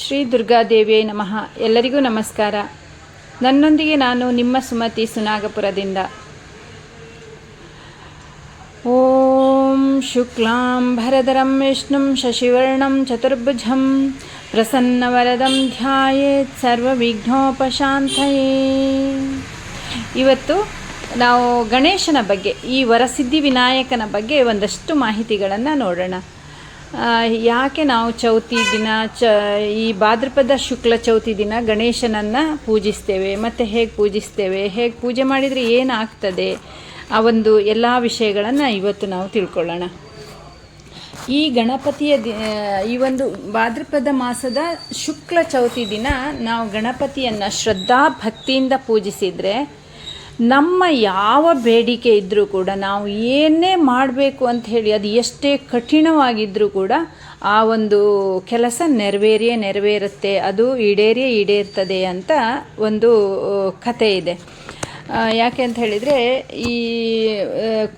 ಶ್ರೀ ದುರ್ಗಾದೇವಿಯೇ ನಮಃ. ಎಲ್ಲರಿಗೂ ನಮಸ್ಕಾರ. ನನ್ನೊಂದಿಗೆ ನಾನು ನಿಮ್ಮ ಸುಮತಿ ಸುನಾಗಪುರದಿಂದ. ಓಂ ಶುಕ್ಲಾಂ ಭರಧರಂ ವಿಷ್ಣುಂ ಶಶಿವರ್ಣಂ ಚತುರ್ಭುಜಂ ಪ್ರಸನ್ನವರದಂ ಧ್ಯಾಯೇತ್ ಸರ್ವವಿಘ್ನೋಪಶಾಂತಯೇ. ಇವತ್ತು ನಾವು ಗಣೇಶನ ಬಗ್ಗೆ, ಈ ವರಸಿದ್ಧಿ ವಿನಾಯಕನ ಬಗ್ಗೆ ಒಂದಷ್ಟು ಮಾಹಿತಿಗಳನ್ನು ನೋಡೋಣ. ಯಾಕೆ ನಾವು ಚೌತಿ ದಿನ ಈ ಭಾದ್ರಪದ ಶುಕ್ಲ ಚೌತಿ ದಿನ ಗಣೇಶನನ್ನು ಪೂಜಿಸ್ತೇವೆ, ಮತ್ತು ಹೇಗೆ ಪೂಜಿಸ್ತೇವೆ, ಹೇಗೆ ಪೂಜೆ ಮಾಡಿದರೆ ಏನಾಗ್ತದೆ, ಆ ಒಂದು ಎಲ್ಲ ವಿಷಯಗಳನ್ನು ಇವತ್ತು ನಾವು ತಿಳ್ಕೊಳ್ಳೋಣ. ಈ ಗಣಪತಿಯ ಈ ಒಂದು ಭಾದ್ರಪದ ಮಾಸದ ಶುಕ್ಲ ಚೌತಿ ದಿನ ನಾವು ಗಣಪತಿಯನ್ನು ಶ್ರದ್ಧಾ ಭಕ್ತಿಯಿಂದ ಪೂಜಿಸಿದರೆ ನಮ್ಮ ಯಾವ ಬೇಡಿಕೆ ಇದ್ದರೂ ಕೂಡ, ನಾವು ಏನೇ ಮಾಡಬೇಕು ಅಂತ ಹೇಳಿ ಅದು ಎಷ್ಟೇ ಕಠಿಣವಾಗಿದ್ದರೂ ಕೂಡ ಆ ಒಂದು ಕೆಲಸ ನೆರವೇರುತ್ತೆ, ಅದು ಈಡೇರ್ತದೆ ಅಂತ ಒಂದು ಕಥೆ ಇದೆ. ಯಾಕೆ ಅಂತ ಹೇಳಿದರೆ, ಈ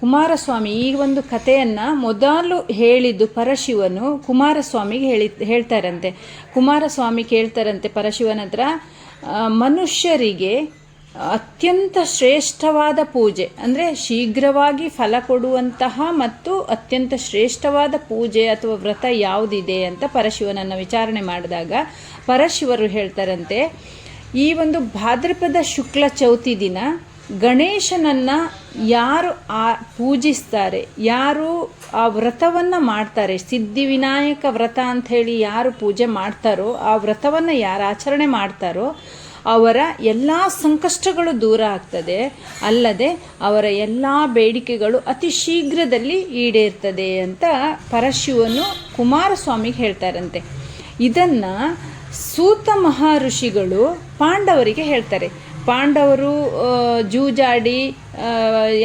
ಕುಮಾರಸ್ವಾಮಿ ಈ ಒಂದು ಕಥೆಯನ್ನು ಮೊದಲು ಹೇಳಿದ್ದು ಪರಶಿವನು ಕುಮಾರಸ್ವಾಮಿಗೆ ಹೇಳ್ತಾರಂತೆ. ಕುಮಾರಸ್ವಾಮಿ ಕೇಳ್ತಾರಂತೆ ಪರಶಿವನ ಹತ್ರ, ಮನುಷ್ಯರಿಗೆ ಅತ್ಯಂತ ಶ್ರೇಷ್ಠವಾದ ಪೂಜೆ ಅಂದರೆ ಶೀಘ್ರವಾಗಿ ಫಲ ಕೊಡುವಂತಹ ಮತ್ತು ಅತ್ಯಂತ ಶ್ರೇಷ್ಠವಾದ ಪೂಜೆ ಅಥವಾ ವ್ರತ ಯಾವುದಿದೆ ಅಂತ ಪರಶಿವನನ್ನು ವಿಚಾರಣೆ ಮಾಡಿದಾಗ ಪರಶಿವರು ಹೇಳ್ತಾರಂತೆ, ಈ ಒಂದು ಭಾದ್ರಪದ ಶುಕ್ಲ ಚೌತಿ ದಿನ ಗಣೇಶನನ್ನು ಯಾರು ಪೂಜಿಸ್ತಾರೆ, ಯಾರು ಆ ವ್ರತವನ್ನು ಮಾಡ್ತಾರೆ, ಸಿದ್ಧಿವಿನಾಯಕ ವ್ರತ ಅಂಥೇಳಿ ಯಾರು ಪೂಜೆ ಮಾಡ್ತಾರೋ, ಆ ವ್ರತವನ್ನು ಯಾರು ಆಚರಣೆ ಮಾಡ್ತಾರೋ ಅವರ ಎಲ್ಲ ಸಂಕಷ್ಟಗಳು ದೂರ ಆಗ್ತದೆ, ಅಲ್ಲದೆ ಅವರ ಎಲ್ಲ ಬೇಡಿಕೆಗಳು ಅತಿ ಶೀಘ್ರದಲ್ಲಿ ಈಡೇರ್ತದೆ ಅಂತ ಪರಶಿವನು ಕುಮಾರಸ್ವಾಮಿಗೆ ಹೇಳ್ತಾರಂತೆ. ಇದನ್ನು ಸೂತ ಮಹರ್ಷಿಗಳು ಪಾಂಡವರಿಗೆ ಹೇಳ್ತಾರೆ. ಪಾಂಡವರು ಜೂಜಾಡಿ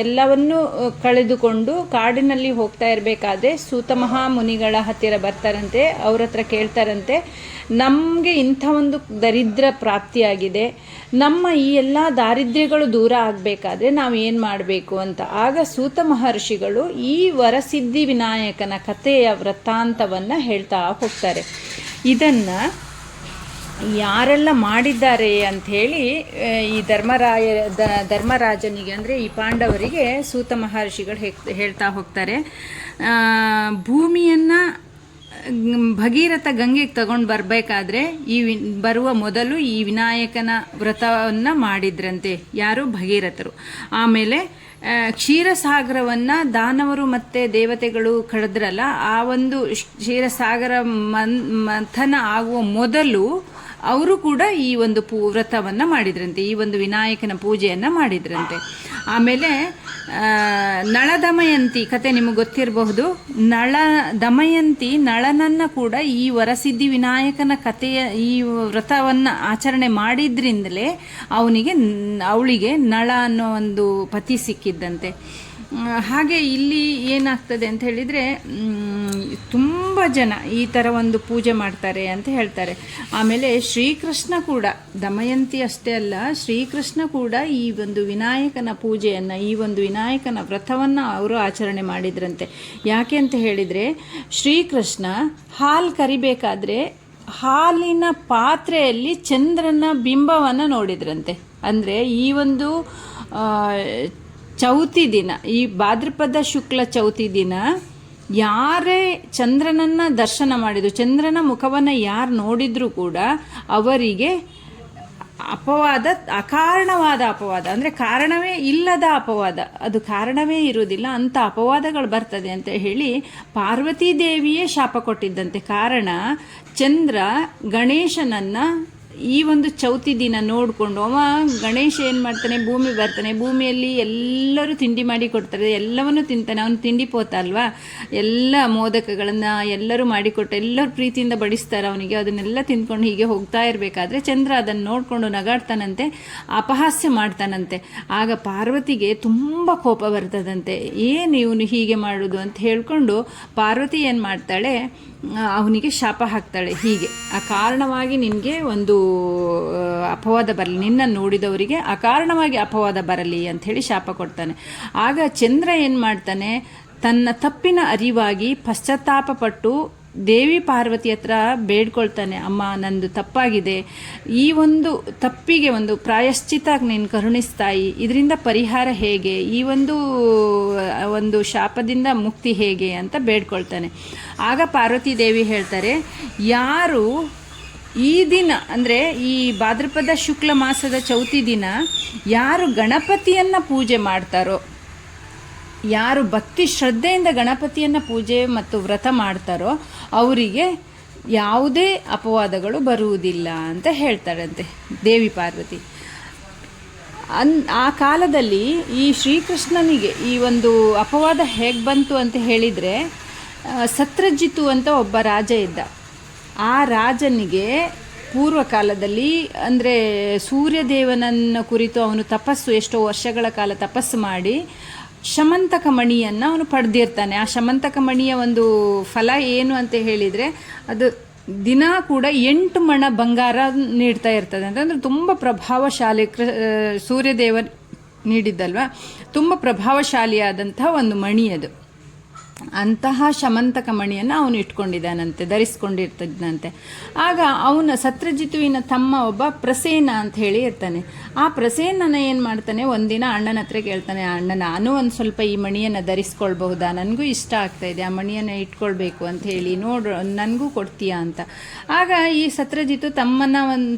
ಎಲ್ಲವನ್ನೂ ಕಳೆದುಕೊಂಡು ಕಾಡಿನಲ್ಲಿ ಹೋಗ್ತಾ ಇರಬೇಕಾದ್ರೆ ಸೂತ ಮಹಾಮುನಿಗಳ ಹತ್ತಿರ ಬರ್ತಾರಂತೆ. ಅವ್ರ ಹತ್ರ ಕೇಳ್ತಾರಂತೆ, ನಮಗೆ ಇಂಥ ಒಂದು ದರಿದ್ರ ಪ್ರಾಪ್ತಿಯಾಗಿದೆ, ನಮ್ಮ ಈ ಎಲ್ಲ ದಾರಿದ್ರ್ಯಗಳು ದೂರ ಆಗಬೇಕಾದ್ರೆ ನಾವು ಏನು ಮಾಡಬೇಕು ಅಂತ. ಆಗ ಸೂತ ಮಹರ್ಷಿಗಳು ಈ ವರಸಿದ್ಧಿ ವಿನಾಯಕನ ಕಥೆಯ ವೃತ್ತಾಂತವನ್ನು ಹೇಳ್ತಾ ಹೋಗ್ತಾರೆ. ಇದನ್ನು ಯಾರೆಲ್ಲ ಮಾಡಿದ್ದಾರೆ ಅಂಥೇಳಿ ಈ ಧರ್ಮರಾಜನಿಗೆ ಅಂದರೆ ಈ ಪಾಂಡವರಿಗೆ ಸೂತ ಮಹರ್ಷಿಗಳು ಹೇಳ್ತಾ ಹೋಗ್ತಾರೆ. ಭೂಮಿಯನ್ನು ಭಗೀರಥ ಗಂಗೆಗೆ ತಗೊಂಡು ಬರಬೇಕಾದ್ರೆ ಬರುವ ಮೊದಲು ಈ ವಿನಾಯಕನ ವ್ರತವನ್ನು ಮಾಡಿದ್ರಂತೆ ಯಾರು? ಭಗೀರಥರು. ಆಮೇಲೆ ಕ್ಷೀರಸಾಗರವನ್ನು ದಾನವರು ಮತ್ತು ದೇವತೆಗಳು ಕಳೆದ್ರಲ್ಲ, ಆ ಒಂದು ಕ್ಷೀರಸಾಗರ ಮಂಥನ ಆಗುವ ಮೊದಲು ಅವರು ಕೂಡ ಈ ಒಂದು ವ್ರತವನ್ನು ಮಾಡಿದ್ರಂತೆ, ಈ ಒಂದು ವಿನಾಯಕನ ಪೂಜೆಯನ್ನು ಮಾಡಿದ್ರಂತೆ. ಆಮೇಲೆ ನಳದಮಯಂತಿ ಕತೆ ನಿಮಗೆ ಗೊತ್ತಿರಬಹುದು. ದಮಯಂತಿ ನಳನನ್ನು ಕೂಡ ಈ ವರಸಿದ್ಧಿ ವಿನಾಯಕನ ಕಥೆಯ ಈ ವ್ರತವನ್ನು ಆಚರಣೆ ಮಾಡಿದ್ರಿಂದಲೇ ಅವಳಿಗೆ ನಳ ಅನ್ನೋ ಒಂದು ಪತಿ ಸಿಕ್ಕಿದ್ದಂತೆ. ಹಾಗೆ ಇಲ್ಲಿ ಏನಾಗ್ತದೆ ಅಂತ ಹೇಳಿದರೆ, ತುಂಬ ಜನ ಈ ಥರ ಒಂದು ಪೂಜೆ ಮಾಡ್ತಾರೆ ಅಂತ ಹೇಳ್ತಾರೆ. ಆಮೇಲೆ ಶ್ರೀಕೃಷ್ಣ ಕೂಡ, ದಮಯಂತಿ ಅಷ್ಟೇ ಅಲ್ಲ, ಶ್ರೀಕೃಷ್ಣ ಕೂಡ ಈ ಒಂದು ವಿನಾಯಕನ ಪೂಜೆಯನ್ನು, ಈ ಒಂದು ವಿನಾಯಕನ ವ್ರತವನ್ನು ಅವರು ಆಚರಣೆ ಮಾಡಿದ್ರಂತೆ. ಯಾಕೆ ಅಂತ ಹೇಳಿದರೆ, ಶ್ರೀಕೃಷ್ಣ ಹಾಲು ಕರಿಬೇಕಾದ್ರೆ ಹಾಲಿನ ಪಾತ್ರೆಯಲ್ಲಿ ಚಂದ್ರನ ಬಿಂಬವನ್ನು ನೋಡಿದ್ರಂತೆ. ಅಂದರೆ ಈ ಒಂದು ಚೌತಿ ದಿನ, ಈ ಭಾದ್ರಪದ ಶುಕ್ಲ ಚೌತಿ ದಿನ ಯಾರೇ ಚಂದ್ರನನ್ನು ದರ್ಶನ ಮಾಡಿದ್ರು, ಚಂದ್ರನ ಮುಖವನ್ನು ಯಾರು ನೋಡಿದರೂ ಕೂಡ ಅವರಿಗೆ ಅಕಾರಣವಾದ ಅಪವಾದ ಅಂದರೆ ಕಾರಣವೇ ಇಲ್ಲದ ಅಪವಾದ, ಅದು ಕಾರಣವೇ ಇರುವುದಿಲ್ಲ ಅಂಥ ಅಪವಾದಗಳು ಬರ್ತದೆ ಅಂತ ಹೇಳಿ ಪಾರ್ವತೀ ದೇವಿಯೇ ಶಾಪ ಕೊಟ್ಟಿದ್ದಂತೆ. ಕಾರಣ, ಚಂದ್ರ ಗಣೇಶನನ್ನು ಈ ಒಂದು ಚೌತಿ ದಿನ ನೋಡಿಕೊಂಡು ಗಣೇಶ ಏನು ಮಾಡ್ತಾನೆ, ಭೂಮಿ ಬರ್ತಾನೆ, ಭೂಮಿಯಲ್ಲಿ ಎಲ್ಲರೂ ತಿಂಡಿ ಮಾಡಿ ಕೊಡ್ತಾರೆ, ಎಲ್ಲವನ್ನೂ ತಿಂತಾನೆ. ಅವನು ತಿಂಡಿ ಪೋತ ಅಲ್ವಾ, ಎಲ್ಲ ಮೋದಕಗಳನ್ನು ಎಲ್ಲರೂ ಮಾಡಿಕೊಟ್ಟು ಎಲ್ಲರೂ ಪ್ರೀತಿಯಿಂದ ಬಡಿಸ್ತಾರೆ ಅವನಿಗೆ. ಅದನ್ನೆಲ್ಲ ತಿಂದ್ಕೊಂಡು ಹೀಗೆ ಹೋಗ್ತಾ ಇರಬೇಕಾದ್ರೆ ಚಂದ್ರ ಅದನ್ನು ನೋಡಿಕೊಂಡು ನಗಾಡ್ತಾನಂತೆ, ಅಪಹಾಸ್ಯ ಮಾಡ್ತಾನಂತೆ. ಆಗ ಪಾರ್ವತಿಗೆ ತುಂಬ ಕೋಪ ಬರ್ತದಂತೆ, ಏನು ಇವನು ಹೀಗೆ ಮಾಡೋದು ಅಂತ ಹೇಳ್ಕೊಂಡು ಪಾರ್ವತಿ ಏನು ಮಾಡ್ತಾಳೆ, ಅವನಿಗೆ ಶಾಪ ಹಾಕ್ತಾಳೆ. ಹೀಗೆ ಅಕಾರಣವಾಗಿ ನಿನಗೆ ಒಂದು ಅಪವಾದ ಬರಲಿ, ನಿನ್ನನ್ನು ನೋಡಿದವರಿಗೆ ಅಕಾರಣವಾಗಿ ಅಪವಾದ ಬರಲಿ ಅಂಥೇಳಿ ಶಾಪ ಕೊಡ್ತಾನೆ. ಆಗ ಚಂದ್ರ ಏನು ಮಾಡ್ತಾನೆ, ತನ್ನ ತಪ್ಪಿನ ಅರಿವಾಗಿ ಪಶ್ಚಾತ್ತಾಪ ಪಟ್ಟು ದೇವಿ ಪಾರ್ವತಿ ಹತ್ರ ಬೇಡ್ಕೊಳ್ತಾನೆ, ಅಮ್ಮ ನಂದು ತಪ್ಪಾಗಿದೆ, ಈ ಒಂದು ತಪ್ಪಿಗೆ ಒಂದು ಪ್ರಾಯಶ್ಚಿತ ನೀನು ಕರುಣಿಸ್ತಾಯಿ, ಇದರಿಂದ ಪರಿಹಾರ ಹೇಗೆ, ಈ ಒಂದು ಶಾಪದಿಂದ ಮುಕ್ತಿ ಹೇಗೆ ಅಂತ ಬೇಡ್ಕೊಳ್ತಾನೆ. ಆಗ ಪಾರ್ವತಿ ದೇವಿ ಹೇಳ್ತಾರೆ, ಯಾರು ಈ ದಿನ ಅಂದರೆ ಈ ಭಾದ್ರಪದ ಶುಕ್ಲ ಮಾಸದ ಚೌತಿ ದಿನ ಯಾರು ಗಣಪತಿಯನ್ನು ಪೂಜೆ ಮಾಡ್ತಾರೋ, ಯಾರು ಭಕ್ತಿ ಶ್ರದ್ಧೆಯಿಂದ ಗಣಪತಿಯನ್ನು ಪೂಜೆ ಮತ್ತು ವ್ರತ ಮಾಡ್ತಾರೋ ಅವರಿಗೆ ಯಾವುದೇ ಅಪವಾದಗಳು ಬರುವುದಿಲ್ಲ ಅಂತ ಹೇಳ್ತಾರಂತೆ ದೇವಿ ಪಾರ್ವತಿ. ಆ ಕಾಲದಲ್ಲಿ ಈ ಶ್ರೀಕೃಷ್ಣನಿಗೆ ಈ ಒಂದು ಅಪವಾದ ಹೇಗೆ ಬಂತು ಅಂತ ಹೇಳಿದರೆ, ಸತ್ರಜಿತು ಅಂತ ಒಬ್ಬ ರಾಜ ಇದ್ದ. ಆ ರಾಜನಿಗೆ ಪೂರ್ವಕಾಲದಲ್ಲಿ ಅಂದರೆ ಸೂರ್ಯದೇವನನ್ನು ಕುರಿತು ಅವನು ತಪಸ್ಸು ಎಷ್ಟೋ ವರ್ಷಗಳ ಕಾಲ ತಪಸ್ಸು ಮಾಡಿ ಶಮಂತಕ ಮಣಿಯನ್ನು ಅವನು ಪಡೆದಿರ್ತಾನೆ. ಆ ಶಮಂತಕ ಮಣಿಯ ಒಂದು ಫಲ ಏನು ಅಂತ ಹೇಳಿದರೆ, ಅದು ದಿನ ಕೂಡ 8 ಮಣ ಬಂಗಾರ ನೀಡ್ತಾ ಇರ್ತದೆ ಅಂತಂದರೆ ತುಂಬ ಪ್ರಭಾವಶಾಲಿ. ಸೂರ್ಯದೇವ ನೀಡಿದ್ದಲ್ವ, ತುಂಬ ಪ್ರಭಾವಶಾಲಿಯಾದಂಥ ಒಂದು ಮಣಿ ಅದು. ಅಂತಹ ಶಮಂತಕ ಮಣಿಯನ್ನು ಅವನು ಇಟ್ಕೊಂಡಿದ್ದಾನಂತೆ, ಧರಿಸ್ಕೊಂಡಿರ್ತದಂತೆ. ಆಗ ಅವನ ಸತ್ರಜಿತುವಿನ ತಮ್ಮ ಒಬ್ಬ ಪ್ರಸೇನ ಅಂತ ಹೇಳಿ ಇರ್ತಾನೆ. ಆ ಪ್ರಸೇನನ ಏನು ಮಾಡ್ತಾನೆ, ಒಂದಿನ ಅಣ್ಣನ ಹತ್ರ ಕೇಳ್ತಾನೆ, ಅಣ್ಣ ನಾನು ಒಂದು ಸ್ವಲ್ಪ ಈ ಮಣಿಯನ್ನು ಧರಿಸ್ಕೊಳ್ಬಹುದಾ, ನನಗೂ ಇಷ್ಟ ಆಗ್ತಾಯಿದೆ ಆ ಮಣಿಯನ್ನು ಇಟ್ಕೊಳ್ಬೇಕು ಅಂತ ಹೇಳಿ, ನೋಡು ನನಗೂ ಕೊಡ್ತೀಯಾ ಅಂತ. ಆಗ ಈ ಸತ್ರಜಿತು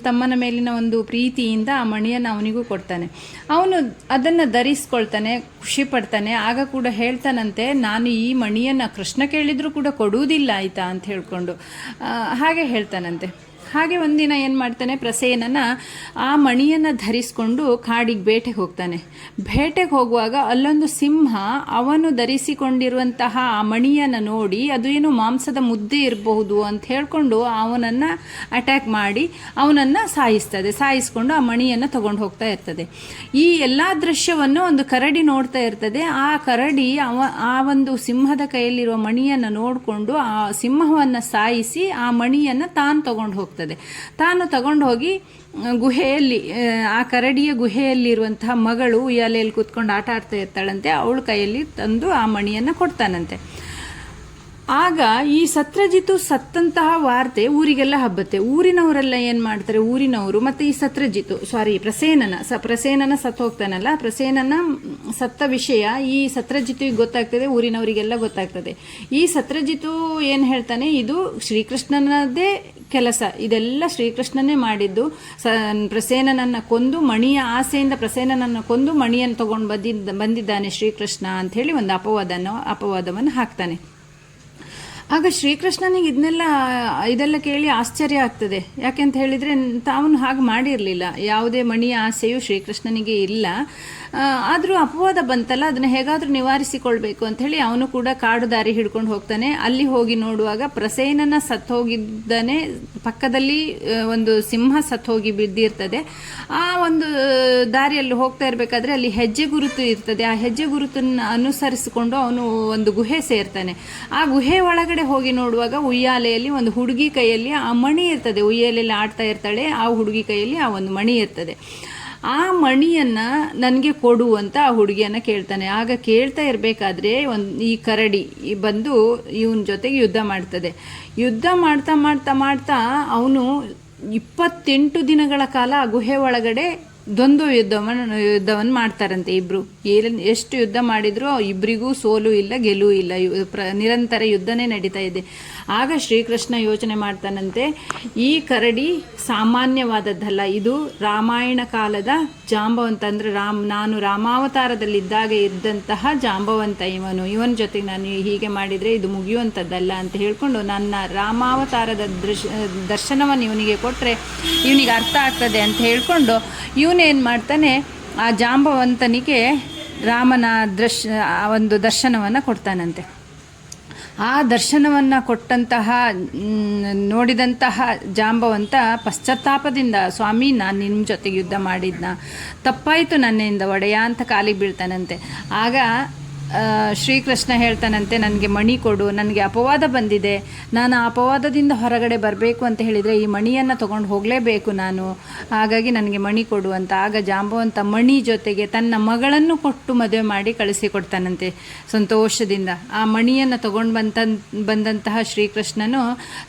ತಮ್ಮನ ಮೇಲಿನ ಒಂದು ಪ್ರೀತಿಯಿಂದ ಆ ಮಣಿಯನ್ನು ಅವನಿಗೂ ಕೊಡ್ತಾನೆ. ಅವನು ಅದನ್ನು ಧರಿಸ್ಕೊಳ್ತಾನೆ, ಖುಷಿ ಪಡ್ತಾನೆ. ಆಗ ಕೂಡ ಹೇಳ್ತಾನಂತೆ, ನಾನು ಈ ಮಣಿಯನ್ನು ಕೃಷ್ಣ ಕೇಳಿದರೂ ಕೂಡ ಕೊಡುವುದಿಲ್ಲ ಆಯಿತಾ ಅಂತ ಹೇಳ್ಕೊಂಡು ಹಾಗೆ ಹೇಳ್ತಾನಂತೆ. ಹಾಗೆ ಒಂದಿನ ಏನು ಮಾಡ್ತಾನೆ, ಪ್ರಸೇನನ ಆ ಮಣಿಯನ್ನು ಧರಿಸ್ಕೊಂಡು ಕಾಡಿಗೆ ಬೇಟೆಗೆ ಹೋಗ್ತಾನೆ. ಬೇಟೆಗೆ ಹೋಗುವಾಗ ಅಲ್ಲೊಂದು ಸಿಂಹ ಅವನು ಧರಿಸಿಕೊಂಡಿರುವಂತಹ ಆ ಮಣಿಯನ್ನು ನೋಡಿ ಅದು ಏನು ಮಾಂಸದ ಮುದ್ದೆ ಇರಬಹುದು ಅಂತ ಹೇಳ್ಕೊಂಡು ಅವನನ್ನು ಅಟ್ಯಾಕ್ ಮಾಡಿ ಅವನನ್ನು ಸಾಯಿಸ್ಕೊಂಡು ಆ ಮಣಿಯನ್ನು ತಗೊಂಡು ಹೋಗ್ತಾ ಇರ್ತದೆ. ಈ ಎಲ್ಲ ದೃಶ್ಯವನ್ನು ಒಂದು ಕರಡಿ ನೋಡ್ತಾ ಇರ್ತದೆ. ಆ ಕರಡಿ ಆ ಒಂದು ಸಿಂಹದ ಕೈಯಲ್ಲಿರುವ ಮಣಿಯನ್ನು ನೋಡಿಕೊಂಡು ಆ ಸಿಂಹವನ್ನು ಸಾಯಿಸಿ ಆ ಮಣಿಯನ್ನು ತಾನು ತಗೊಂಡು ಹೋಗ್ತಾನೆ. ತಾನು ತಗೊಂಡು ಹೋಗಿ ಗುಹೆಯಲ್ಲಿ, ಆ ಕರಡಿಯ ಗುಹೆಯಲ್ಲಿರುವಂತಹ ಮಗಳು ಉಯ್ಯಾಲೆಯಲ್ಲಿ ಕೂತ್ಕೊಂಡು ಆಟ ಆಡ್ತಾ ಇರ್ತಾಳಂತೆ, ಅವಳ ಕೈಯಲ್ಲಿ ತಂದು ಆ ಮಣಿಯನ್ನು ಕೊಡ್ತಾನಂತೆ. ಆಗ ಈ ಸತ್ರಜಿತು ಸತ್ತಂತಹ ವಾರ್ತೆ ಊರಿಗೆಲ್ಲ ಹಬ್ಬತ್ತೆ. ಊರಿನವರೆಲ್ಲ ಏನು ಮಾಡ್ತಾರೆ, ಊರಿನವರು ಮತ್ತು ಈ ಪ್ರಸೇನನ ಸತ್ತು ಹೋಗ್ತಾನಲ್ಲ, ಪ್ರಸೇನನ ಸತ್ತ ವಿಷಯ ಈ ಸತ್ರಜಿತುವಿಗೆ ಗೊತ್ತಾಗ್ತದೆ, ಊರಿನವರಿಗೆಲ್ಲ ಗೊತ್ತಾಗ್ತದೆ. ಈ ಸತ್ರಜಿತು ಏನು ಹೇಳ್ತಾನೆ, ಇದು ಶ್ರೀಕೃಷ್ಣನದೇ ಕೆಲಸ, ಇದೆಲ್ಲ ಶ್ರೀಕೃಷ್ಣನೇ ಮಾಡಿದ್ದು, ಪ್ರಸೇನನನ್ನು ಕೊಂದು ಮಣಿಯ ಆಸೆಯಿಂದ ಪ್ರಸೇನನನ್ನು ಕೊಂದು ಮಣಿಯನ್ನು ತಗೊಂಡು ಬಂದಿದ್ದಾನೆ ಶ್ರೀಕೃಷ್ಣ ಅಂಥೇಳಿ ಒಂದು ಅಪವಾದವನ್ನು ಹಾಕ್ತಾನೆ. ಆಗ ಶ್ರೀಕೃಷ್ಣನಿಗೆ ಇದೆಲ್ಲ ಕೇಳಿ ಆಶ್ಚರ್ಯ ಆಗ್ತದೆ. ಯಾಕೆಂತ ಹೇಳಿದರೆ ತಾವನು ಹಾಗೆ ಮಾಡಿರಲಿಲ್ಲ, ಯಾವುದೇ ಮಣಿಯ ಆಸೆಯು ಶ್ರೀಕೃಷ್ಣನಿಗೆ ಇಲ್ಲ. ಆದರೂ ಅಪವಾದ ಬಂತಲ್ಲ, ಅದನ್ನು ಹೇಗಾದರೂ ನಿವಾರಿಸಿಕೊಳ್ಬೇಕು ಅಂಥೇಳಿ ಅವನು ಕೂಡ ಕಾಡು ದಾರಿ ಹಿಡ್ಕೊಂಡು ಹೋಗ್ತಾನೆ. ಅಲ್ಲಿ ಹೋಗಿ ನೋಡುವಾಗ ಪ್ರಸೇನನ ಸತ್ತೋಗಿದ್ದಾನೆ, ಪಕ್ಕದಲ್ಲಿ ಒಂದು ಸಿಂಹ ಸತ್ತೋಗಿ ಬಿದ್ದಿರ್ತದೆ. ಆ ಒಂದು ದಾರಿಯಲ್ಲಿ ಹೋಗ್ತಾ ಇರಬೇಕಾದ್ರೆ ಅಲ್ಲಿ ಹೆಜ್ಜೆ ಗುರುತು ಇರ್ತದೆ. ಆ ಹೆಜ್ಜೆ ಗುರುತನ್ನು ಅನುಸರಿಸಿಕೊಂಡು ಅವನು ಒಂದು ಗುಹೆ ಸೇರ್ತಾನೆ. ಆ ಗುಹೆ ಒಳಗಡೆ ಹೋಗಿ ನೋಡುವಾಗ ಉಯ್ಯಾಲೆಯಲ್ಲಿ ಒಂದು ಹುಡುಗಿ ಕೈಯಲ್ಲಿ ಆ ಮಣಿ ಇರ್ತದೆ, ಉಯ್ಯಾಲೆಯಲ್ಲಿ ಆಡ್ತಾ ಇರ್ತಾಳೆ, ಆ ಹುಡುಗಿ ಕೈಯಲ್ಲಿ ಆ ಒಂದು ಮಣಿ ಇರ್ತದೆ. ಆ ಮಣಿಯನ್ನು ನನಗೆ ಕೊಡು ಅಂತ ಆ ಹುಡುಗಿಯನ್ನು ಕೇಳ್ತಾನೆ. ಆಗ ಕೇಳ್ತಾ ಇರಬೇಕಾದ್ರೆ ಈ ಕರಡಿ ಬಂದು ಇವನ ಜೊತೆಗೆ ಯುದ್ಧ ಮಾಡ್ತದೆ. ಯುದ್ಧ ಮಾಡ್ತಾ ಮಾಡ್ತಾ ಮಾಡ್ತಾ ಅವನು 28 ದಿನಗಳ ಕಾಲ ಆ ಗುಹೆ ಒಳಗಡೆ ದ್ವಂದ್ವ ಯುದ್ಧವನ್ನು ಮಾಡ್ತಾರಂತೆ ಇಬ್ಬರು. ಎಷ್ಟು ಯುದ್ಧ ಮಾಡಿದ್ರು ಇಬ್ಬರಿಗೂ ಸೋಲು ಇಲ್ಲ, ಗೆಲುವು ಇಲ್ಲ, ನಿರಂತರ ಯುದ್ಧನೇ ನಡೀತಾ ಇದೆ. ಆಗ ಶ್ರೀಕೃಷ್ಣ ಯೋಚನೆ ಮಾಡ್ತಾನಂತೆ, ಈ ಕರಡಿ ಸಾಮಾನ್ಯವಾದದ್ದಲ್ಲ, ಇದು ರಾಮಾಯಣ ಕಾಲದ ಜಾಂಬವಂತ, ಅಂದರೆ ನಾನು ರಾಮಾವತಾರದಲ್ಲಿದ್ದಾಗ ಇದ್ದಂತಹ ಜಾಂಬವಂತ ಇವನ ಜೊತೆಗೆ ನಾನು ಹೀಗೆ ಮಾಡಿದರೆ ಇದು ಮುಗಿಯುವಂಥದ್ದಲ್ಲ ಅಂತ ಹೇಳ್ಕೊಂಡು ನನ್ನ ರಾಮಾವತಾರದ ದರ್ಶನವನ್ನು ಇವನಿಗೆ ಕೊಟ್ಟರೆ ಇವನಿಗೆ ಅರ್ಥ ಆಗ್ತದೆ ಅಂತ ಹೇಳ್ಕೊಂಡು ಇವನೇನು ಮಾಡ್ತಾನೆ, ಆ ಜಾಂಬವಂತನಿಗೆ ರಾಮನ ಒಂದು ದರ್ಶನವನ್ನು ಕೊಡ್ತಾನಂತೆ. ಆ ದರ್ಶನವನ್ನು ನೋಡಿದಂತಹ ಜಾಂಬವಂತ ಪಶ್ಚಾತ್ತಾಪದಿಂದ, ಸ್ವಾಮಿ ನಾನು ನಿಮ್ಮ ಜೊತೆಗೆ ಯುದ್ಧ ಮಾಡಿದ್ನ, ತಪ್ಪಾಯಿತು ನನ್ನಿಂದ ಒಡೆಯ ಅಂತ ಕಾಲಿಗೆ ಬೀಳ್ತಾನಂತೆ. ಆಗ ಶ್ರೀಕೃಷ್ಣ ಹೇಳ್ತಾನಂತೆ, ನನಗೆ ಮಣಿ ಕೊಡು, ನನಗೆ ಅಪವಾದ ಬಂದಿದೆ, ನಾನು ಆ ಅಪವಾದದಿಂದ ಹೊರಗಡೆ ಬರಬೇಕು ಅಂತ ಹೇಳಿದರೆ ಈ ಮಣಿಯನ್ನು ತೊಗೊಂಡು ಹೋಗಲೇಬೇಕು ನಾನು, ಹಾಗಾಗಿ ನನಗೆ ಮಣಿ ಕೊಡು ಅಂತ. ಆಗ ಜಾಂಬವಂತ ಮಣಿ ಜೊತೆಗೆ ತನ್ನ ಮಗಳನ್ನು ಕೊಟ್ಟು ಮದುವೆ ಮಾಡಿ ಕಳಿಸಿಕೊಡ್ತಾನಂತೆ ಸಂತೋಷದಿಂದ. ಆ ಮಣಿಯನ್ನು ತೊಗೊಂಡು ಬಂದಂತಹ ಶ್ರೀಕೃಷ್ಣನು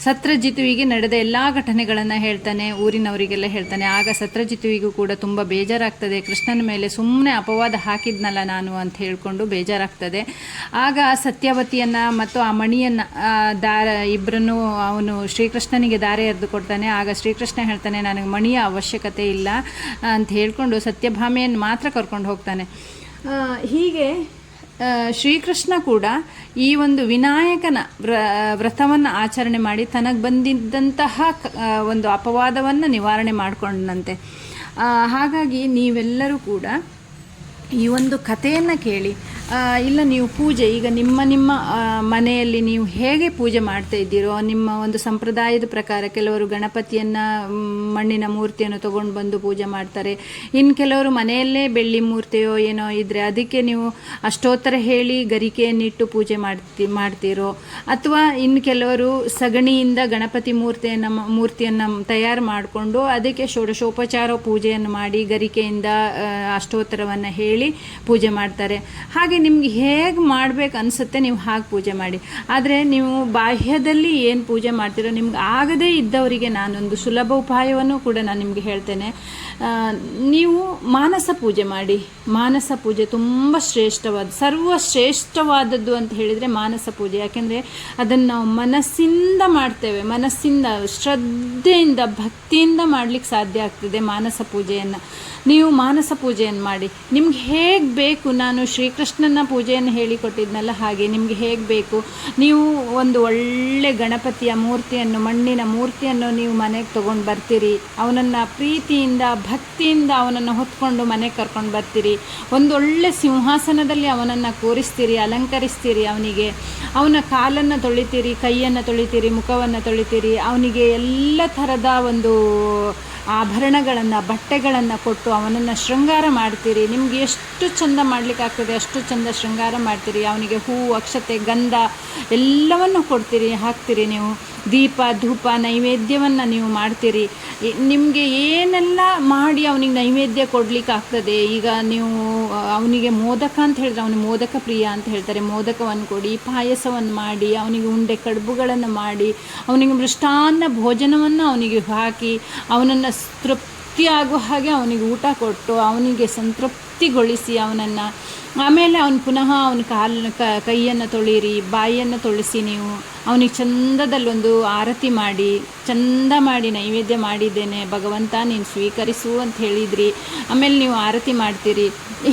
ಸತ್ರಜಿತುವಿಗೆ ನಡೆದ ಎಲ್ಲ ಘಟನೆಗಳನ್ನು ಹೇಳ್ತಾನೆ, ಊರಿನವರಿಗೆಲ್ಲ ಹೇಳ್ತಾನೆ. ಆಗ ಸತ್ರಜಿತುವಿಗೂ ಕೂಡ ತುಂಬ ಬೇಜಾರಾಗ್ತದೆ, ಕೃಷ್ಣನ ಮೇಲೆ ಸುಮ್ಮನೆ ಅಪವಾದ ಹಾಕಿದ್ನಲ್ಲ ನಾನು ಅಂತ ಹೇಳ್ಕೊಂಡು ಬೇಜಾರಾಗ್ತದೆ. ಆಗ ಸತ್ಯವತಿಯನ್ನು ಮತ್ತು ಆ ಮಣಿಯನ್ನು ಇಬ್ಬರನ್ನು ಅವನು ಶ್ರೀಕೃಷ್ಣನಿಗೆ ದಾರಿ ಎರೆದು ಕೊಡ್ತಾನೆ. ಆಗ ಶ್ರೀಕೃಷ್ಣ ಹೇಳ್ತಾನೆ, ನನಗೆ ಮಣಿಯ ಅವಶ್ಯಕತೆ ಇಲ್ಲ ಅಂತ ಹೇಳ್ಕೊಂಡು ಸತ್ಯಭಾಮೆಯನ್ನು ಮಾತ್ರ ಕರ್ಕೊಂಡು ಹೋಗ್ತಾನೆ. ಹೀಗೆ ಶ್ರೀಕೃಷ್ಣ ಕೂಡ ಈ ಒಂದು ವಿನಾಯಕನ ವ್ರತವನ್ನು ಆಚರಣೆ ಮಾಡಿ ತನಗೆ ಬಂದಿದ್ದಂತಹ ಒಂದು ಅಪವಾದವನ್ನು ನಿವಾರಣೆ ಮಾಡಿಕೊಂಡಂತೆ. ಹಾಗಾಗಿ ನೀವೆಲ್ಲರೂ ಕೂಡ ಈ ಒಂದು ಕಥೆಯನ್ನು ಕೇಳಿ, ಇಲ್ಲ ನೀವು ಪೂಜೆ ಈಗ ನಿಮ್ಮ ಮನೆಯಲ್ಲಿ ನೀವು ಹೇಗೆ ಪೂಜೆ ಮಾಡ್ತಾ ಇದ್ದೀರೋ ನಿಮ್ಮ ಒಂದು ಸಂಪ್ರದಾಯದ ಪ್ರಕಾರ ಕೆಲವರು ಗಣಪತಿಯನ್ನು ಮಣ್ಣಿನ ಮೂರ್ತಿಯನ್ನು ತೊಗೊಂಡು ಬಂದು ಪೂಜೆ ಮಾಡ್ತಾರೆ. ಇನ್ನು ಕೆಲವರು ಮನೆಯಲ್ಲೇ ಬೆಳ್ಳಿ ಮೂರ್ತಿಯೋ ಏನೋ ಇದ್ದರೆ ಅದಕ್ಕೆ ನೀವು ಅಷ್ಟೋತ್ತರ ಹೇಳಿ ಗರಿಕೆಯನ್ನಿಟ್ಟು ಪೂಜೆ ಮಾಡ್ತೀರೋ, ಅಥವಾ ಇನ್ನು ಕೆಲವರು ಸಗಣಿಯಿಂದ ಗಣಪತಿ ಮೂರ್ತಿಯನ್ನು ತಯಾರು ಮಾಡಿಕೊಂಡು ಅದಕ್ಕೆ ಷೋಡಶೋಪಚಾರ ಪೂಜೆಯನ್ನು ಮಾಡಿ ಗರಿಕೆಯಿಂದ ಅಷ್ಟೋತ್ತರವನ್ನು ಹೇಳಿ ಪೂಜೆ ಮಾಡ್ತಾರೆ. ಹಾಗೆ ನಿಮ್ಗೆ ಹೇಗೆ ಮಾಡ್ಬೇಕು ಅನಿಸುತ್ತೆ ನೀವು ಹಾಗೆ ಪೂಜೆ ಮಾಡಿ. ಆದರೆ ನೀವು ಬಾಹ್ಯದಲ್ಲಿ ಏನು ಪೂಜೆ ಮಾಡ್ತೀರೋ ನಿಮ್ಗೆ ಆಗದೇ ಇದ್ದವರಿಗೆ ನಾನೊಂದು ಸುಲಭ ಉಪಾಯವನ್ನು ಕೂಡ ನಾನು ನಿಮಗೆ ಹೇಳ್ತೇನೆ. ನೀವು ಮಾನಸ ಪೂಜೆ ಮಾಡಿ. ಮಾನಸ ಪೂಜೆ ತುಂಬ ಸರ್ವಶ್ರೇಷ್ಠವಾದದ್ದು ಅಂತ ಹೇಳಿದರೆ ಮಾನಸ ಪೂಜೆ. ಯಾಕೆಂದರೆ ಅದನ್ನು ನಾವು ಮನಸ್ಸಿಂದ ಮಾಡ್ತೇವೆ, ಮನಸ್ಸಿಂದ ಶ್ರದ್ಧೆಯಿಂದ ಭಕ್ತಿಯಿಂದ ಮಾಡಲಿಕ್ಕೆ ಸಾಧ್ಯ ಆಗ್ತದೆ ಮಾನಸ ಪೂಜೆಯನ್ನು. ನೀವು ಮಾನಸ ಪೂಜೆಯನ್ನು ಮಾಡಿ. ನಿಮ್ಗೆ ಹೇಗೆ ಬೇಕು, ನಾನು ಶ್ರೀಕೃಷ್ಣನ ಪೂಜೆಯನ್ನು ಹೇಳಿಕೊಟ್ಟಿದ್ನಲ್ಲ ಹಾಗೆ ನಿಮಗೆ ಹೇಗೆ ಬೇಕು, ನೀವು ಒಂದು ಒಳ್ಳೆ ಗಣಪತಿಯ ಮೂರ್ತಿಯನ್ನು ಮಣ್ಣಿನ ಮೂರ್ತಿಯನ್ನು ನೀವು ಮನೆಗೆ ತೊಗೊಂಡು ಬರ್ತೀರಿ. ಅವನನ್ನು ಪ್ರೀತಿಯಿಂದ ಭಕ್ತಿಯಿಂದ ಅವನನ್ನು ಹೊತ್ಕೊಂಡು ಮನೆಗೆ ಕರ್ಕೊಂಡು ಬರ್ತೀರಿ. ಒಂದು ಒಳ್ಳೆ ಸಿಂಹಾಸನದಲ್ಲಿ ಅವನನ್ನು ಕೂರಿಸ್ತೀರಿ, ಅಲಂಕರಿಸ್ತೀರಿ. ಅವನ ಕಾಲನ್ನು ತೊಳಿತೀರಿ, ಕೈಯನ್ನು ತೊಳಿತೀರಿ, ಮುಖವನ್ನು ತೊಳಿತೀರಿ. ಅವನಿಗೆ ಎಲ್ಲ ಥರದ ಒಂದು ಆಭರಣಗಳನ್ನು ಬಟ್ಟೆಗಳನ್ನು ಕೊಟ್ಟು ಅವನನ್ನು ಶೃಂಗಾರ ಮಾಡ್ತೀರಿ. ನಿಮ್ಗೆ ಎಷ್ಟು ಚಂದ ಮಾಡಲಿಕ್ಕಾಗ್ತದೆ ಅಷ್ಟು ಚಂದ ಶೃಂಗಾರ ಮಾಡ್ತೀರಿ. ಅವನಿಗೆ ಹೂವು, ಅಕ್ಷತೆ, ಗಂಧ ಎಲ್ಲವನ್ನು ಕೊಡ್ತೀರಿ, ಹಾಕ್ತೀರಿ. ನೀವು ದೀಪ ಧೂಪ ನೈವೇದ್ಯವನ್ನು ನೀವು ಮಾಡ್ತೀರಿ. ನಿಮಗೆ ಏನೆಲ್ಲ ಮಾಡಿ ಅವನಿಗೆ ನೈವೇದ್ಯ ಕೊಡಲಿಕ್ಕಾಗ್ತದೆ. ಈಗ ನೀವು ಅವನಿಗೆ ಮೋದಕ ಅಂತ ಹೇಳಿದ್ರೆ ಅವನಿಗೆ ಮೋದಕ ಪ್ರಿಯ ಅಂತ ಹೇಳ್ತಾರೆ, ಮೋದಕವನ್ನು ಕೊಡಿ, ಪಾಯಸವನ್ನು ಮಾಡಿ, ಅವನಿಗೆ ಉಂಡೆ ಕಡುಬುಗಳನ್ನು ಮಾಡಿ, ಅವನಿಗೆ ಮೃಷ್ಟಾನ್ನ ಭೋಜನವನ್ನು ಅವನಿಗೆ ಹಾಕಿ ಅವನನ್ನು ತೃಪ್ತಿ ಆಗುವ ಹಾಗೆ ಅವನಿಗೆ ಊಟ ಕೊಟ್ಟು ಅವನಿಗೆ ಸಂತೃಪ್ತಿಗೊಳಿಸಿ ಅವನನ್ನು ಆಮೇಲೆ ಅವನು ಪುನಃ ಅವನ ಕೈಯನ್ನು ತೊಳೀರಿ, ಬಾಯಿಯನ್ನು ತೊಳಿಸಿ. ನೀವು ಅವನಿಗೆ ಚಂದದಲ್ಲೊಂದು ಆರತಿ ಮಾಡಿ, ಚಂದ ಮಾಡಿ ನೈವೇದ್ಯ ಮಾಡಿದ್ದೇನೆ ಭಗವಂತ ನೀನು ಸ್ವೀಕರಿಸು ಅಂತ ಹೇಳಿದ್ರಿ. ಆಮೇಲೆ ನೀವು ಆರತಿ ಮಾಡ್ತೀರಿ.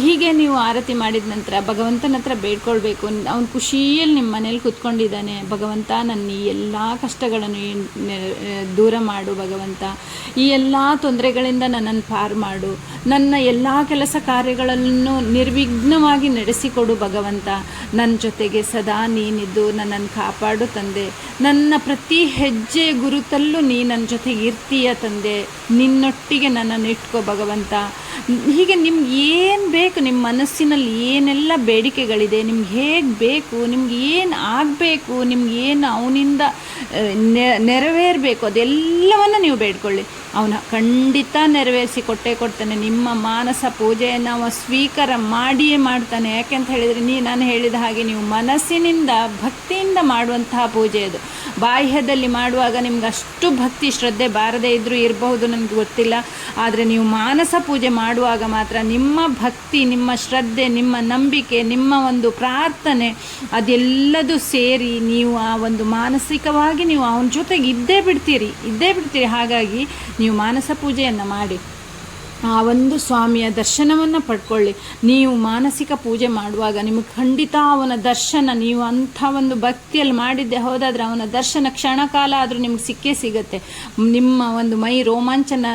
ಹೀಗೆ ನೀವು ಆರತಿ ಮಾಡಿದ ನಂತರ ಭಗವಂತನ ಹತ್ರ ಬೇಡ್ಕೊಳ್ಬೇಕು. ಅವನು ಖುಷಿಯಲ್ಲಿ ನಿಮ್ಮ ಮನೇಲಿ ಕೂತ್ಕೊಂಡಿದ್ದಾನೆ, ಭಗವಂತ ನನ್ನ ಈ ಎಲ್ಲ ಕಷ್ಟಗಳನ್ನು ದೂರ ಮಾಡು ಭಗವಂತ, ಈ ಎಲ್ಲ ತೊಂದರೆಗಳಿಂದ ನನ್ನನ್ನು ಪಾರು ಮಾಡು, ನನ್ನ ಎಲ್ಲ ಕೆಲಸ ಕಾರ್ಯಗಳನ್ನು ನಿರ್ವಿಘ್ನವಾಗಿ ನಡೆಸಿಕೊಡು ಭಗವಂತ, ನನ್ನ ಜೊತೆಗೆ ಸದಾ ನೀನಿದ್ದು ನನ್ನನ್ನು ಕಾಪಾಡು ತಂದೆ, ನನ್ನ ಪ್ರತಿ ಹೆಜ್ಜೆ ಗುರುತಲ್ಲೂ ನೀ ನನ್ನ ಜೊತೆಗೆ ಇರ್ತೀಯ ತಂದೆ, ನಿನ್ನೊಟ್ಟಿಗೆ ನನ್ನನ್ನು ಇಟ್ಕೋ ಭಗವಂತ. ಹೀಗೆ ನಿಮ್ಗೆ ಏನು ಬೇಕು, ನಿಮ್ಮ ಮನಸ್ಸಿನಲ್ಲಿ ಏನೆಲ್ಲ ಬೇಡಿಕೆಗಳಿದೆ, ನಿಮ್ಗೆ ಹೇಗೆ ಬೇಕು, ನಿಮ್ಗೆ ಏನು ಆಗಬೇಕು, ನಿಮ್ಗೆ ಏನು ಅವನಿಂದ ನೆರವೇರಬೇಕು ಅದೆಲ್ಲವನ್ನು ನೀವು ಬೇಡ್ಕೊಳ್ಳಿ. ಅವನ ಖಂಡಿತ ನೆರವೇರಿಸಿ ಕೊಡ್ತಾನೆ. ನಿಮ್ಮ ಮಾನಸ ಪೂಜೆಯನ್ನು ಅವ ಸ್ವೀಕಾರ ಮಾಡಿಯೇ ಮಾಡ್ತಾನೆ. ಯಾಕೆಂತ ಹೇಳಿದರೆ ನಾನು ಹೇಳಿದ ಹಾಗೆ ನೀವು ಮನಸ್ಸಿನಿಂದ ಭಕ್ತಿಯಿಂದ ಮಾಡುವಂತಹ ಪೂಜೆ ಅದು. ಬಾಹ್ಯದಲ್ಲಿ ಮಾಡುವಾಗ ನಿಮ್ಗೆ ಅಷ್ಟು ಭಕ್ತಿ ಶ್ರದ್ಧೆ ಬಾರದೇ ಇದ್ದರೂ ಇರಬಹುದು, ನನಗೆ ಗೊತ್ತಿಲ್ಲ. ಆದರೆ ನೀವು ಮಾನಸ ಪೂಜೆ ಮಾಡುವಾಗ ಮಾತ್ರ ನಿಮ್ಮ ಭಕ್ತಿ, ನಿಮ್ಮ ಶ್ರದ್ಧೆ, ನಿಮ್ಮ ನಂಬಿಕೆ, ನಿಮ್ಮ ಒಂದು ಪ್ರಾರ್ಥನೆ ಅದೆಲ್ಲದೂ ಸೇರಿ ನೀವು ಆ ಒಂದು ಮಾನಸಿಕವಾಗಿ ನೀವು ಅವನ ಜೊತೆಗೆ ಇದ್ದೇ ಬಿಡ್ತೀರಿ. ಹಾಗಾಗಿ ನೀವು ಮಾನಸ ಪೂಜೆಯನ್ನು ಮಾಡಿ ಆ ಒಂದು ಸ್ವಾಮಿಯ ದರ್ಶನವನ್ನು ಪಡ್ಕೊಳ್ಳಿ. ನೀವು ಮಾನಸಿಕ ಪೂಜೆ ಮಾಡುವಾಗ ನಿಮಗೆ ಖಂಡಿತ ಅವನ ದರ್ಶನ, ನೀವು ಅಂಥ ಒಂದು ಭಕ್ತಿಯಲ್ಲಿ ಮಾಡಿದ್ದೆ ಹೋದಾದರೆ ಅವನ ದರ್ಶನ ಕ್ಷಣಕಾಲ ಆದರೂ ನಿಮ್ಗೆ ಸಿಕ್ಕೇ ಸಿಗುತ್ತೆ. ನಿಮ್ಮ ಒಂದು ಮೈ ರೋಮಾಂಚನ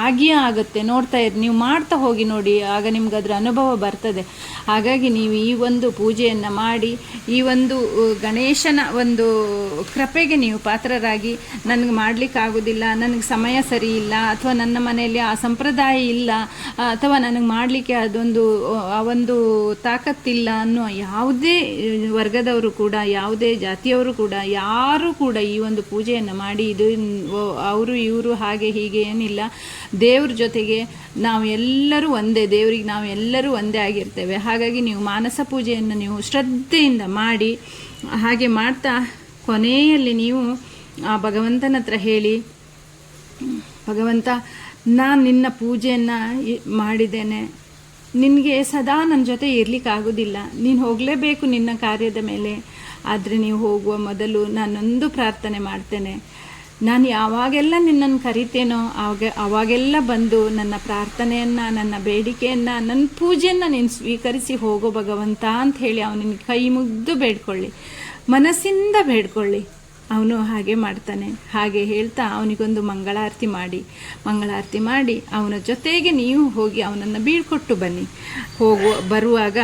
ಆಗಿಯೇ ಆಗುತ್ತೆ. ನೋಡ್ತಾ ಇರಿ, ನೀವು ಮಾಡ್ತಾ ಹೋಗಿ ನೋಡಿ, ಆಗ ನಿಮ್ಗೆ ಅದರ ಅನುಭವ ಬರ್ತದೆ. ಹಾಗಾಗಿ ನೀವು ಈ ಒಂದು ಪೂಜೆಯನ್ನು ಮಾಡಿ ಈ ಒಂದು ಗಣೇಶನ ಒಂದು ಕೃಪೆಗೆ ನೀವು ಪಾತ್ರರಾಗಿ, ನನಗೆ ಮಾಡಲಿಕ್ಕಾಗೋದಿಲ್ಲ, ನನಗೆ ಸಮಯ ಸರಿ ಇಲ್ಲ, ಅಥವಾ ನನ್ನ ಮನೆಯಲ್ಲಿ ಆ ಸಂಪ್ರದಾಯ ಇಲ್ಲ ಅಥವಾ ನನಗೆ ಮಾಡಲಿಕ್ಕೆ ಅದೊಂದು ಆ ಒಂದು ತಾಕತ್ತಿಲ್ಲ ಅನ್ನೋ ಯಾವುದೇ ವರ್ಗದವರು ಕೂಡ, ಯಾವುದೇ ಜಾತಿಯವರು ಕೂಡ, ಯಾರೂ ಕೂಡ ಈ ಒಂದು ಪೂಜೆಯನ್ನು ಮಾಡಿ ಇದು ಅವರು ಇವರು ಹಾಗೆ ಹೀಗೆ ಏನಿಲ್ಲ. ದೇವ್ರ ಜೊತೆಗೆ ನಾವು ಎಲ್ಲರೂ ಒಂದೇ, ದೇವರಿಗೆ ನಾವು ಎಲ್ಲರೂ ಒಂದೇ ಆಗಿರ್ತೇವೆ. ಹಾಗಾಗಿ ನೀವು ಮಾನಸ ಪೂಜೆಯನ್ನು ನೀವು ಶ್ರದ್ಧೆಯಿಂದ ಮಾಡಿ, ಹಾಗೆ ಮಾಡ್ತಾ ಕೊನೆಯಲ್ಲಿ ನೀವು ಆ ಭಗವಂತನ ಹತ್ರ ಹೇಳಿ, ಭಗವಂತ, ನಾನು ನಿನ್ನ ಪೂಜೆಯನ್ನು ಮಾಡಿದ್ದೇನೆ, ನಿನಗೆ ಸದಾ ನನ್ನ ಜೊತೆ ಇರಲಿಕ್ಕಾಗೋದಿಲ್ಲ, ನೀನು ಹೋಗಲೇಬೇಕು ನಿನ್ನ ಕಾರ್ಯದ ಮೇಲೆ. ಆದರೆ ನೀವು ಹೋಗುವ ಮೊದಲು ನಾನೊಂದು ಪ್ರಾರ್ಥನೆ ಮಾಡ್ತೇನೆ, ನಾನು ಯಾವಾಗೆಲ್ಲ ನಿನ್ನನ್ನು ಕರಿತೇನೋ ಆವಾಗೆಲ್ಲ ಬಂದು ನನ್ನ ಪ್ರಾರ್ಥನೆಯನ್ನು, ನನ್ನ ಬೇಡಿಕೆಯನ್ನು, ನನ್ನ ಪೂಜೆಯನ್ನು ನೀನು ಸ್ವೀಕರಿಸಿ ಹೋಗೋ ಭಗವಂತ ಅಂತ ಹೇಳಿ ಅವನಿಗೆ ಕೈ ಮುಗ್ದು ಬೇಡ್ಕೊಳ್ಳಿ, ಮನಸ್ಸಿಂದ ಬೇಡ್ಕೊಳ್ಳಿ. ಅವನು ಹಾಗೆ ಮಾಡ್ತಾನೆ. ಹಾಗೆ ಹೇಳ್ತಾ ಅವನಿಗೊಂದು ಮಂಗಳಾರತಿ ಮಾಡಿ ಅವನ ಜೊತೆಗೆ ನೀವು ಹೋಗಿ ಅವನನ್ನು ಬೀಳ್ಕೊಟ್ಟು ಬನ್ನಿ. ಬರುವಾಗ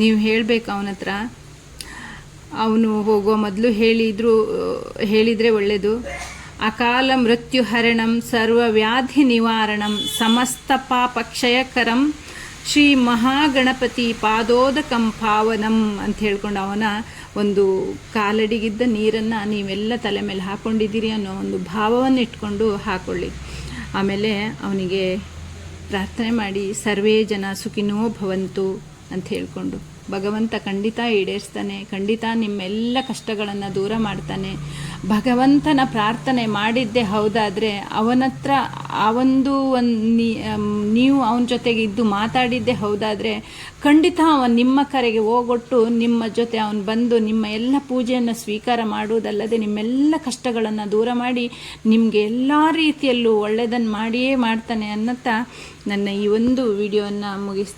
ನೀವು ಹೇಳಬೇಕು ಅವನ ಹತ್ರ, ಅವನು ಹೋಗುವ ಮೊದಲು ಹೇಳಿದರೆ ಒಳ್ಳೆಯದು. ಅಕಾಲ ಮೃತ್ಯು ಹರಣಂ ಸರ್ವವ್ಯಾಧಿ ನಿವಾರಣಂ ಸಮಸ್ತ ಪಾಪಕ್ಷಯಕರಂ ಶ್ರೀ ಮಹಾಗಣಪತಿ ಪಾದೋದಕಂ ಪಾವನಂ ಅಂತ ಹೇಳ್ಕೊಂಡು ಅವನ ಒಂದು ಕಾಲಡಿಗಿದ್ದ ನೀರನ್ನು ನೀವೆಲ್ಲ ತಲೆ ಮೇಲೆ ಹಾಕ್ಕೊಂಡಿದ್ದೀರಿ ಅನ್ನೋ ಒಂದು ಭಾವವನ್ನು ಇಟ್ಕೊಂಡು ಹಾಕ್ಕೊಳ್ಳಿ. ಆಮೇಲೆ ಅವನಿಗೆ ಪ್ರಾರ್ಥನೆ ಮಾಡಿ ಸರ್ವೇ ಜನ ಸುಖಿನೋ ಭವಂತು ಅಂತ ಹೇಳ್ಕೊಂಡು, ಭಗವಂತ ಖಂಡಿತ ಈಡೇರಿಸ್ತಾನೆ, ಖಂಡಿತ ನಿಮ್ಮೆಲ್ಲ ಕಷ್ಟಗಳನ್ನು ದೂರ ಮಾಡ್ತಾನೆ. ಭಗವಂತನ ಪ್ರಾರ್ಥನೆ ಮಾಡಿದ್ದೇ ಹೌದಾದರೆ, ಅವನ ಹತ್ರ ನೀವು ಅವನ ಜೊತೆಗೆ ಇದ್ದು ಮಾತಾಡಿದ್ದೇ ಹೌದಾದರೆ, ಖಂಡಿತ ಅವನು ನಿಮ್ಮ ಕರೆಗೆ ಹೋಗೊಟ್ಟು ನಿಮ್ಮ ಜೊತೆ ಅವನು ಬಂದು ನಿಮ್ಮ ಎಲ್ಲ ಪೂಜೆಯನ್ನು ಸ್ವೀಕಾರ ಮಾಡುವುದಲ್ಲದೆ ನಿಮ್ಮೆಲ್ಲ ಕಷ್ಟಗಳನ್ನು ದೂರ ಮಾಡಿ ನಿಮಗೆ ಎಲ್ಲ ರೀತಿಯಲ್ಲೂ ಒಳ್ಳೆಯದನ್ನು ಮಾಡಿಯೇ ಮಾಡ್ತಾನೆ ಅನ್ನತ್ತಾ ನನ್ನ ಈ ಒಂದು ವಿಡಿಯೋವನ್ನು ಮುಗಿಸ್ತೇನೆ.